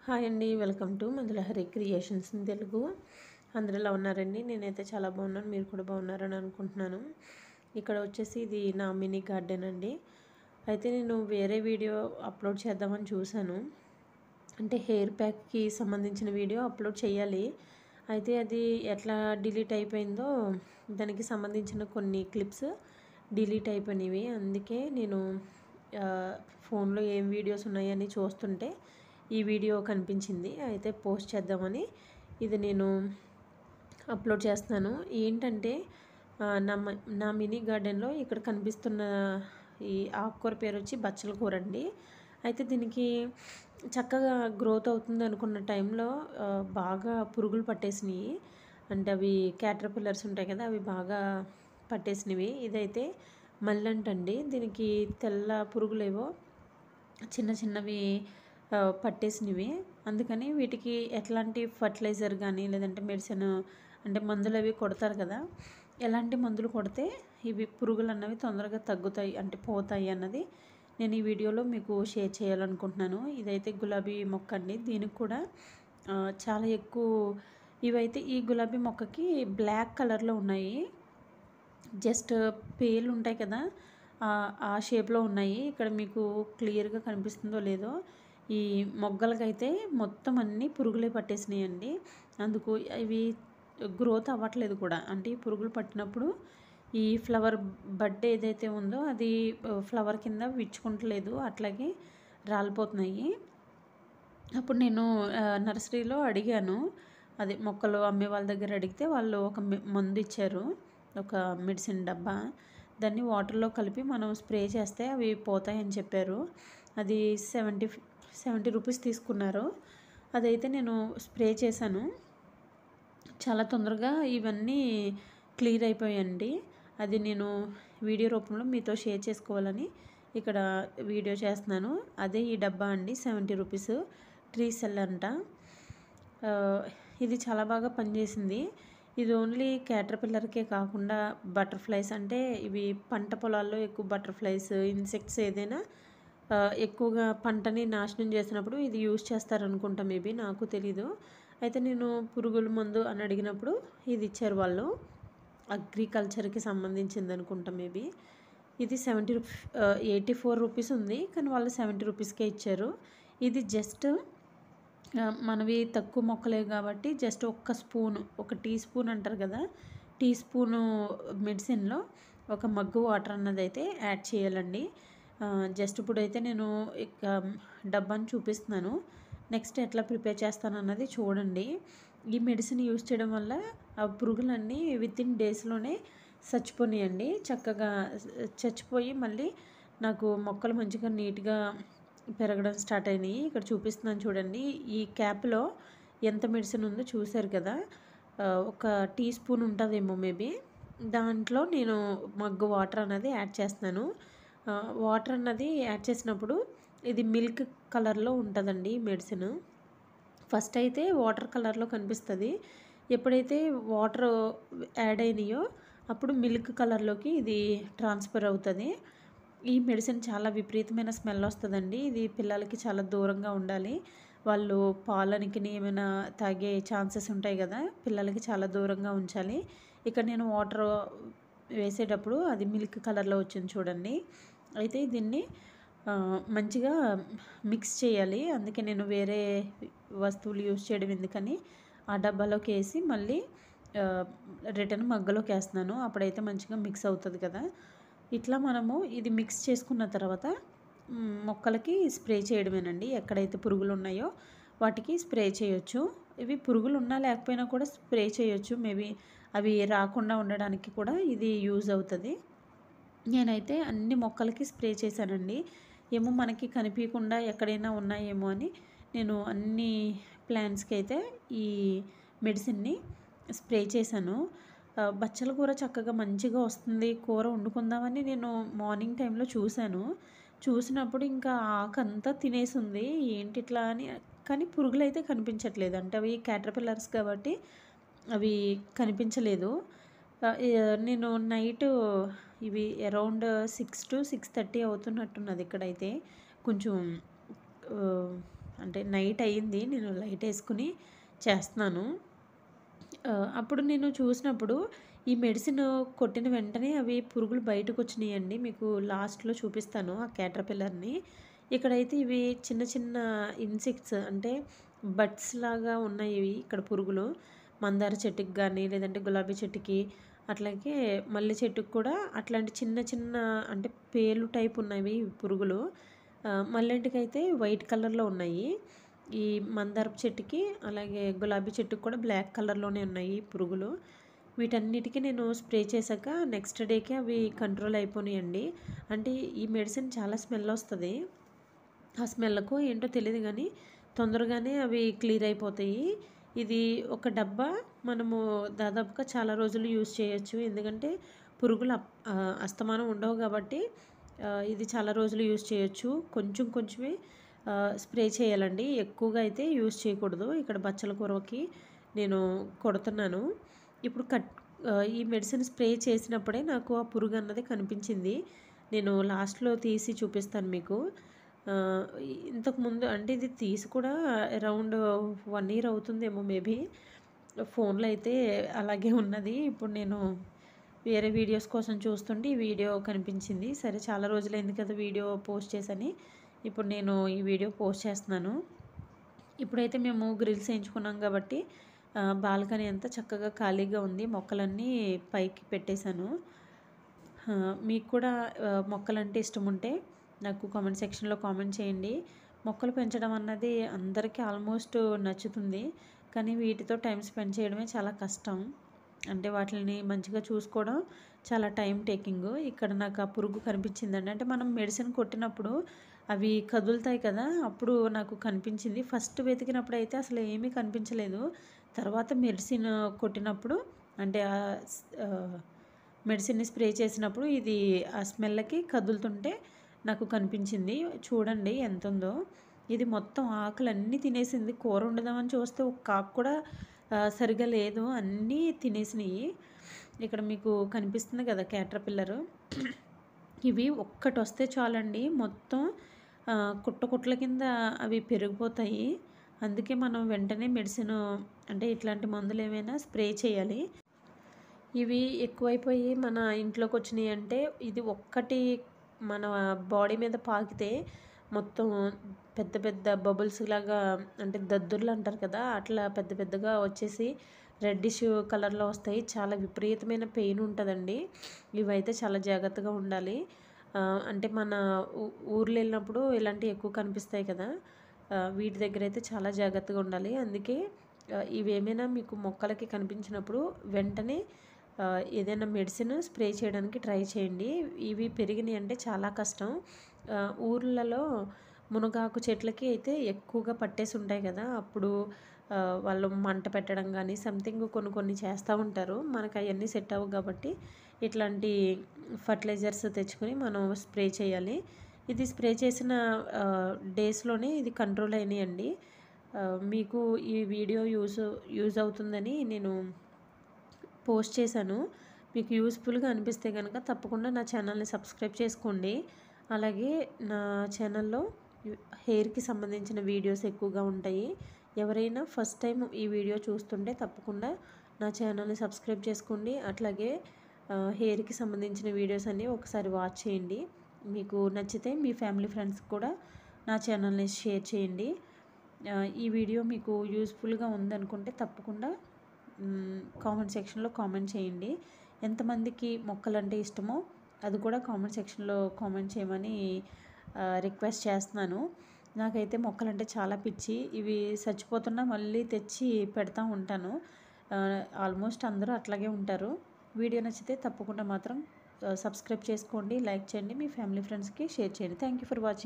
Hi అండి, welcome to Manjulahari creations in Telugu. అందరూ ఎలా ఉన్నారండి? నేనైతే చాలా బాగున్నాను, మీరు కూడా బాగున్నారని అనుకుంటున్నాను. ఇక్కడ వచ్చేసి ఇది నా మినీ గార్డెన్ అండి. అయితే నేను వేరే వీడియో అప్లోడ్ చేద్దామని చూశాను, అంటే హెయిర్ ప్యాక్కి సంబంధించిన వీడియో అప్లోడ్ చేయాలి. అయితే అది ఎట్లా డిలీట్ అయిపోయిందో, దానికి సంబంధించిన కొన్ని క్లిప్స్ డిలీట్ అయిపోయినవి. అందుకే నేను ఫోన్లో ఏం వీడియోస్ ఉన్నాయని చూస్తుంటే ఈ వీడియో కనిపించింది. అయితే పోస్ట్ చేద్దామని ఇది నేను అప్లోడ్ చేస్తున్నాను. ఏంటంటే నా మినీ గార్డెన్లో ఇక్కడ కనిపిస్తున్న ఈ ఆకుకూర పేరు వచ్చి బచ్చల కూర అండి. అయితే దీనికి చక్కగా గ్రోత్ అవుతుంది అనుకున్న టైంలో బాగా పురుగులు పట్టేసినాయి. అంటే అవి క్యాటర్పిల్లర్స్ ఉంటాయి కదా, అవి బాగా పట్టేసినవి. ఇదైతే మల్లంటండి. దీనికి తెల్ల పురుగులేవో చిన్న చిన్నవి పట్టేసినవి. అందుకని వీటికి ఎట్లాంటి ఫర్టిలైజర్ కానీ లేదంటే మెడిసిన్ అంటే మందులు అవి కొడతారు కదా, ఎలాంటి మందులు కొడితే ఇవి పురుగులు అన్నవి తొందరగా తగ్గుతాయి అంటే పోతాయి అన్నది నేను ఈ వీడియోలో మీకు షేర్ చేయాలనుకుంటున్నాను. ఇదైతే గులాబీ మొక్క అండి. దీనికి కూడా చాలా ఎక్కువ ఇవైతే ఈ గులాబీ మొక్కకి బ్లాక్ కలర్లో ఉన్నాయి. జస్ట్ పేలు ఉంటాయి కదా, ఆ షేప్లో ఉన్నాయి. ఇక్కడ మీకు క్లియర్గా కనిపిస్తుందో లేదో, ఈ మొగ్గలకైతే మొత్తం అన్నీ పురుగులే పట్టేసినాయండి. అందుకు ఇవి గ్రోత్ అవ్వట్లేదు కూడా. అంటే ఈ పురుగులు పట్టినప్పుడు ఈ ఫ్లవర్ బడ్ ఏదైతే ఉందో అది ఫ్లవర్ కింద విచ్చుకుంటలేదు, అట్లాగే రాలిపోతున్నాయి. అప్పుడు నేను నర్సరీలో అడిగాను, అదే మొక్కలు అమ్మే వాళ్ళ దగ్గర అడిగితే వాళ్ళు ఒక మందు ఇచ్చారు, ఒక మెడిసిన్ డబ్బా. దాన్ని వాటర్లో కలిపి మనం స్ప్రే చేస్తే అవి పోతాయని చెప్పారు. అది 70 రూపీస్ తీసుకున్నారు. అదైతే నేను స్ప్రే చేశాను. చాలా తొందరగా ఇవన్నీ క్లియర్ అయిపోయాయండి. అది నేను వీడియో రూపంలో మీతో షేర్ చేసుకోవాలని ఇక్కడ వీడియో చేస్తున్నాను. అదే ఈ డబ్బా అండి, 70 రూపీస్ ట్రీ సెల్ అంట. ఇది చాలా బాగా పనిచేసింది. ఇది ఓన్లీ క్యాటర్పిల్లర్కే కాకుండా బటర్ఫ్లైస్, అంటే ఇవి పంట పొలాల్లో ఎక్కువ బటర్ఫ్లైస్ ఇన్సెక్ట్స్ ఏదైనా ఎక్కువగా పంటని నాశనం చేసినప్పుడు ఇది యూజ్ చేస్తారనుకుంటా, మేబీ నాకు తెలీదు. అయితే నేను పురుగుల మందు అని అడిగినప్పుడు ఇది ఇచ్చారు వాళ్ళు, అగ్రికల్చర్కి సంబంధించింది అనుకుంటా మేబీ. ఇది 84 రూపీస్ ఉంది, కానీ వాళ్ళు 70 రూపీస్కే ఇచ్చారు. ఇది జస్ట్ మనవి తక్కువ మొక్కలే కాబట్టి జస్ట్ ఒక్క స్పూను, ఒక టీ స్పూన్ అంటారు కదా, టీ స్పూను మెడిసిన్లో ఒక మగ్గు వాటర్ అన్నది అయితే యాడ్ చేయాలండి. జస్ట్ ఇప్పుడైతే నేను ఇక డబ్బాని చూపిస్తున్నాను. నెక్స్ట్ ఎట్లా ప్రిపేర్ చేస్తాను అన్నది చూడండి. ఈ మెడిసిన్ యూజ్ చేయడం వల్ల ఆ పురుగులన్నీ వితిన్ డేస్లోనే చచ్చిపోయాయండి. చక్కగా చచ్చిపోయి మళ్ళీ నాకు మొక్కలు మంచిగా నీట్గా పెరగడం స్టార్ట్ అయినాయి. ఇక్కడ చూపిస్తున్నాను చూడండి. ఈ క్యాప్లో ఎంత మెడిసిన్ ఉందో చూశారు కదా, ఒక టీ స్పూన్ ఉంటుందేమో మేబీ. దాంట్లో నేను మగ్గు వాటర్ అన్నది యాడ్ చేస్తున్నాను. వాటర్ అన్నది యాడ్ చేసినప్పుడు ఇది మిల్క్ కలర్లో ఉంటుందండి మెడిసిన్. ఫస్ట్ అయితే వాటర్ కలర్లో కనిపిస్తుంది. ఎప్పుడైతే వాటర్ యాడ్ అయినాయో అప్పుడు మిల్క్ కలర్లోకి ఇది ట్రాన్స్ఫర్ అవుతుంది. ఈ మెడిసిన్ చాలా విపరీతమైన స్మెల్ వస్తుందండి. ఇది పిల్లలకి చాలా దూరంగా ఉండాలి. వాళ్ళు పాలనికి ఏమైనా తాగే ఛాన్సెస్ ఉంటాయి కదా, పిల్లలకి చాలా దూరంగా ఉంచాలి. ఇక్కడ నేను వాటర్ వేసేటప్పుడు అది మిల్క్ కలర్లో వచ్చింది చూడండి. అయితే దీన్ని మంచిగా మిక్స్ చేయాలి. అందుకే నేను వేరే వస్తువులు యూజ్ చేయడం ఎందుకని ఆ డబ్బాలోకి వేసి మళ్ళీ రిటర్న్ మగ్గలోకి వేస్తున్నాను. అప్పుడైతే మంచిగా మిక్స్ అవుతుంది కదా. ఇట్లా మనము ఇది మిక్స్ చేసుకున్న తర్వాత మొక్కలకి స్ప్రే చేయడమేనండి. ఎక్కడైతే పురుగులు ఉన్నాయో వాటికి స్ప్రే చేయొచ్చు. ఇవి పురుగులు ఉన్నా లేకపోయినా కూడా స్ప్రే చేయొచ్చు. మేబీ అవి రాకుండా ఉండడానికి కూడా ఇది యూజ్ అవుతుంది. నేనైతే అన్ని మొక్కలకి స్ప్రే చేశానండి. ఏమో మనకి కనిపించకుండా ఎక్కడైనా ఉన్నాయేమో అని నేను అన్ని ప్లాంట్స్కి అయితే ఈ మెడిసిన్ని స్ప్రే చేశాను. బచ్చల కూర చక్కగా మంచిగా వస్తుంది. కూర వండుకుందామని నేను మార్నింగ్ టైంలో చూసినప్పుడు ఇంకా ఆకంతా తినేసింది. ఏంటి ఇట్లా అని, కానీ పురుగులు అయితే కనిపించట్లేదు. అంటే అవి క్యాటర్పిల్లర్స్ కాబట్టి అవి కనిపించలేదు. నేను నైట్ ఇవి అరౌండ్ 6 to 6:30 అవుతున్నట్టున్నది. ఇక్కడైతే కొంచెం అంటే నైట్ అయ్యింది, నేను లైట్ వేసుకుని చేస్తున్నాను. అప్పుడు నేను చూసినప్పుడు ఈ మెడిసిన్ కొట్టిన వెంటనే అవి పురుగులు బయటకు వచ్చినాయండి. మీకు లాస్ట్లో చూపిస్తాను ఆ క్యాటర్‌పిల్లర్‌ని. ఇక్కడైతే ఇవి చిన్న చిన్న ఇన్సెక్ట్స్ అంటే బడ్స్ లాగా ఉన్నాయి ఇవి ఇక్కడ పురుగులు. మందార చెట్టుకి గానీ, లేదంటే గులాబీ చెట్టుకి, అట్లాగే మల్లె చెట్టుకి కూడా అట్లాంటి చిన్న చిన్న అంటే పేలు టైప్ ఉన్నవి పురుగులు. మల్లెంటికైతే వైట్ కలర్‌లో ఉన్నాయి. ఈ మందారపు చెట్టుకి, అలాగే గులాబీ చెట్టుకి కూడా బ్లాక్ కలర్‌లోనే ఉన్నాయి పురుగులు. వీటన్నిటికి నేను స్ప్రే చేశాక నెక్స్ట్ డేకే అవి కంట్రోల్ అయిపోయినాయండి. అంటే ఈ మెడిసిన్ చాలా స్మెల్ వస్తది. ఆ స్మెల్‌కో ఏంటో తెలీదు గానీ తొందరగానే అవి క్లియర్ అయిపోతాయి. ఇది ఒక డబ్బా మనము దాదాపుగా చాలా రోజులు యూజ్ చేయొచ్చు. ఎందుకంటే పురుగులు అస్తమానం ఉండవు కాబట్టి ఇది చాలా రోజులు యూజ్ చేయొచ్చు. కొంచెం కొంచెమే స్ప్రే చేయాలండి. ఎక్కువగా అయితే యూజ్ చేయకూడదు. ఇక్కడ బచ్చల కూరకి నేను కొడుతున్నాను. ఇప్పుడు ఈ మెడిసిన్ స్ప్రే చేసినప్పుడే నాకు ఆ పురుగు అన్నది కనిపించింది. నేను లాస్ట్‌లో తీసి చూపిస్తాను మీకు. ఆహ్, ఇంతకుముందు అంటే ఇది తీసి కూడా అరౌండ్ 1 ఇయర్ అవుతుందేమో మేబీ. ఫోన్‌లో అయితే అలాగే ఉన్నది. ఇప్పుడు నేను వేరే వీడియోస్ కోసం చూస్తుంటే ఈ వీడియో కనిపించింది. సరే చాలా రోజులైంది కదా వీడియో పోస్ట్ చేసని, ఇప్పుడు నేను ఈ వీడియో పోస్ట్ చేస్తున్నాను. ఇప్పుడైతే మేము గ్రిల్స్ ఏయించుకున్నాం కాబట్టి బాల్కనీ అంతా చక్కగా ఖాళీగా ఉంది. మొక్కలన్నీ పైకి పెట్టేశాను. మీకు కూడా మొక్కలంటే ఇష్టముంటే నాకు కామెంట్ సెక్షన్‌లో కామెంట్ చేయండి. మొక్కలు పెంచడం అన్నది అందరికీ ఆల్మోస్ట్ నచ్చుతుంది. కానీ వీటితో టైం స్పెండ్ చేయడమే చాలా కష్టం. అంటే వాటిని మంచిగా చూసుకోవడం చాలా టైం టేకింగ్. ఇక్కడ నాకు ఆ పురుగు కనిపించిందండి. అంటే మనం మెడిసిన్ కొట్టినప్పుడు అవి కదులుతాయి కదా! అప్పుడు నాకు కనిపించింది. ఫస్ట్ వెతికినప్పుడు అయితే అసలు ఏమీ కనిపించలేదు. తర్వాత మెడిసిన్ కొట్టినప్పుడు అంటే మెడిసిన్‌ని స్ప్రే చేసినప్పుడు ఇది ఆ స్మెల్‌కి కదులుతుంటే నాకు కనిపించింది. చూడండి ఎంతుందో. ఇది మొత్తం ఆకులన్నీ తినేసింది. కూర వండుదామని చూస్తే ఒక్క ఆకు కూడా సరిగ్గా లేదు. అన్నీ తినేసినియి. ఇక్కడ మీకు కనిపిస్తుంది కదా క్యాటర్‌పిల్లర్. ఇవి ఒక్కటొస్తే చాలండి మొత్తం కుట్ల కింద అవి పెరిగిపోతాయి. అందుకే మనం వెంటనే మెడిసిన్ అంటే ఇట్లాంటి మందులేమైనా స్ప్రే చేయాలి. ఇవి ఎక్కువైపోయి మన ఇంట్లోకొచ్చినాయి అంటే ఇది ఒక్కటి మన బాడీ మీద పాకితే మొత్తం పెద్ద పెద్ద బబుల్స్ లాగా అంటే దద్దుర్లు అంటారు కదా! అట్లా పెద్ద పెద్దగా వచ్చేసి రెడ్డిష్ కలర్‌లో వస్తాయి. చాలా విపరీతమైన పెయిన్ ఉంటదండి. ఇవైతే చాలా జాగ్రత్తగా ఉండాలి. అంటే మన ఊర్లు వెళ్ళినప్పుడు ఇలాంటివి ఎక్కువ కనిపిస్తాయి కదా! వీటి దగ్గరైతే చాలా జాగ్రత్తగా ఉండాలి. అందుకే ఇవేమైనా మీకు మొక్కలకి కనిపించినప్పుడు వెంటనే ఏదైనా మెడిసిన్ స్ప్రే చేయడానికి ట్రై చేయండి. ఇవి పెరిగినాయి అంటే చాలా కష్టం. ఊర్లలో మునగాకు చెట్లకి అయితే ఎక్కువగా పట్టేసి ఉంటాయి కదా! అప్పుడు వాళ్ళు మంట పెట్టడం గానీ సంథింగ్ కొన్ని కొన్ని చేస్తూ ఉంటారు. మనకు అయన్నీ సెట్ అవ్వవు కాబట్టి ఇట్లాంటి ఫర్టిలైజర్స్ తెచ్చుకొని మనం స్ప్రే చేయాలి. ఇది స్ప్రే చేసిన డేస్‌లోనే ఇది కంట్రోల్ అయినాయండి. మీకు ఈ వీడియో యూజ్ అవుతుందని నేను పోస్ట్ చేశాను. మీకు యూజ్‌ఫుల్‌గా అనిపిస్తే గనక తప్పకుండా నా ఛానల్‌ని సబ్స్క్రైబ్ చేసుకోండి. అలాగే నా ఛానల్‌లో హెయిర్‌కి సంబంధించిన వీడియోస్ ఎక్కువగా ఉంటాయి. ఎవరైనా ఫస్ట్ టైం ఈ వీడియో చూస్తుంటే తప్పకుండా నా ఛానల్‌ని సబ్స్క్రైబ్ చేసుకోండి. అట్లాగే హెయిర్‌కి సంబంధించిన వీడియోస్ అన్నీ ఒకసారి వాచ్ చేయండి. మీకు నచ్చితే మీ ఫ్యామిలీ ఫ్రెండ్స్‌కి కూడా నా ఛానల్‌ని షేర్ చేయండి. ఈ వీడియో మీకు యూజ్‌ఫుల్‌గా ఉందనుకుంటే తప్పకుండా కామెంట్ సెక్షన్‌లో కామెంట్ చేయండి. ఎంతమందికి మొక్కలంటే ఇష్టమో అది కూడా కామెంట్ సెక్షన్‌లో కామెంట్ చేయమని రిక్వెస్ట్ చేస్తున్నాను. నాకైతే మొక్కలంటే చాలా పిచ్చి. ఇవి చచ్చిపోతున్నా మళ్ళీ తెచ్చి పెడతా ఉంటాను. ఆల్మోస్ట్ అందరూ అట్లాగే ఉంటారు. వీడియో నచ్చితే తప్పకుండా మాత్రం సబ్స్క్రైబ్ చేసుకోండి, లైక్ చేయండి, మీ ఫ్యామిలీ ఫ్రెండ్స్‌కి షేర్ చేయండి. Thank you for watching.